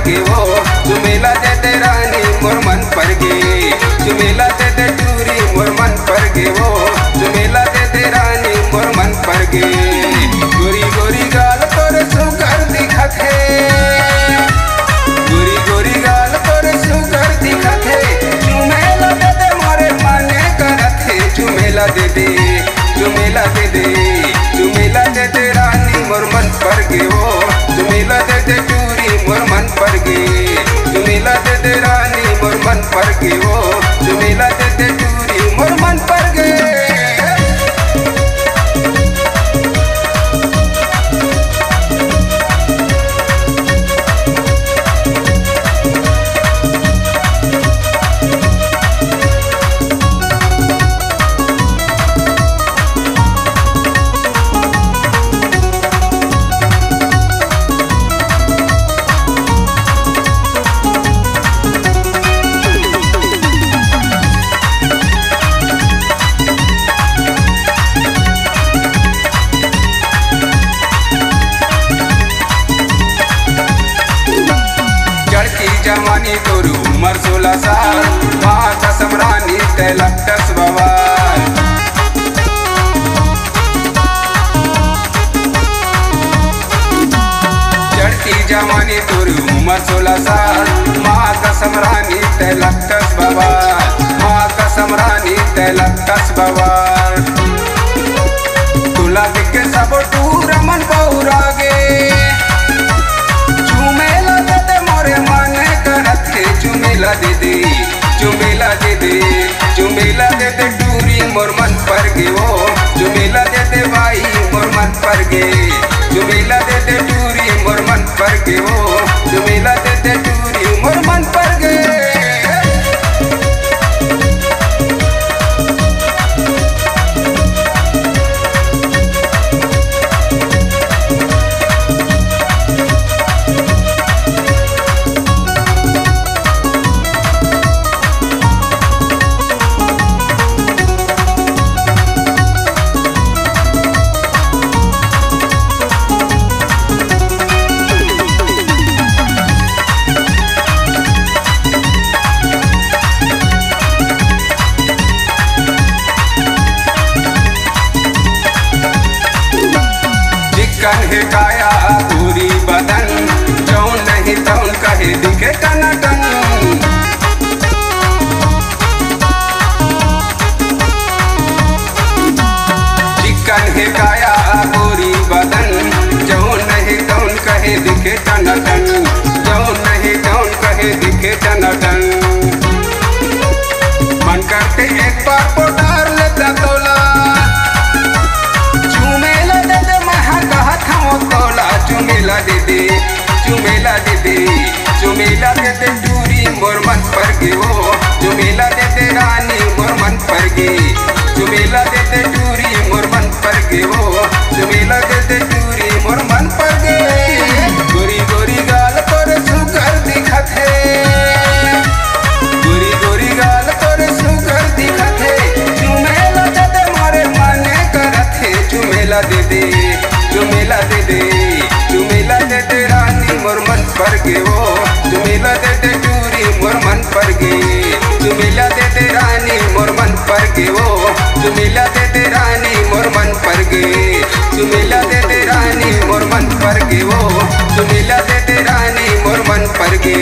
गे वो चुमेला दे दे रानी मोर मन पर गे चुमेला दे दे टूरी मोर मन पर गे वो चुमेला दे दे रानी मोर मन पर गे गोरी गोरी गाल तोरे सुगर दिखत है गोरी गोरी गाल तोरे सुगर दिखत है चुमेला दे दे मोरे माने करत है चुमेला दे दे चुमेला दे दे चुमेला दे दे रानी मोर मन पर गे वो चुमेला दे दे टूरी मोर मन पर गे चुमेला दे दे रानी मोर मन पर गे वो चुमेला दे दे टूरी मोर मन पर गे जवानी तोरू उमर 16 साल माँ कसम रानी तैलक 10 बवाल चढ़ती जवानी तोरू उमर 16 साल माँ कसम रानी तैलक 10 बवाल माँ कसम रानी तैलक 10 बवाल तुला दिख के सब तू रमन बहुरा गे चुमेला दे दे चुमेला दे दे चुमेला दे दे टूरी मोर मन पर गे वो चुमेला दे दे भाई मोर मन पर गे चुमेला दे दे टूरी मोर मन पर गे वो चुमेला दे दे टूरी मोर मन पर गे कहे काया पूरी बदन जौन नहीं तौन कहे दिखे टनाटन चिकन है काया पूरी बदन जौन नहीं तौन कहे दिखे टनाटन जौन नहीं तौन कहे दिखे टनाटन मन करते एक बार पोटार लेता तोला चुमेला दे दे चुमेला दे दे चुमेला दे दे टूरी मोर मन पर गे वो चुमेला दे दे रानी मोर मन पर गे चुमेला दे दे टूरी मोर मन पर गे वो चुमेला दे दे टूरी मोर मन पर गे गोरी गोरी गाल तोरे सुगर दिखत है गोरी गोरी गाल तोरे सुगर दिखत है चुमेला दे दे मोरे माने करत है चुमेला दे दे चुमेला दे दे चुमेला दे दे रानी मोर मन पर गे वो चुमेला दे दे टूरी मोर मन पर गे चुमेला दे दे रानी मोर मन पर गे वो चुमेला दे दे रानी मोर मन पर गे चुमेला दे दे रानी मोर मन पर गे वो चुमेला दे दे रानी मोर मन पर गे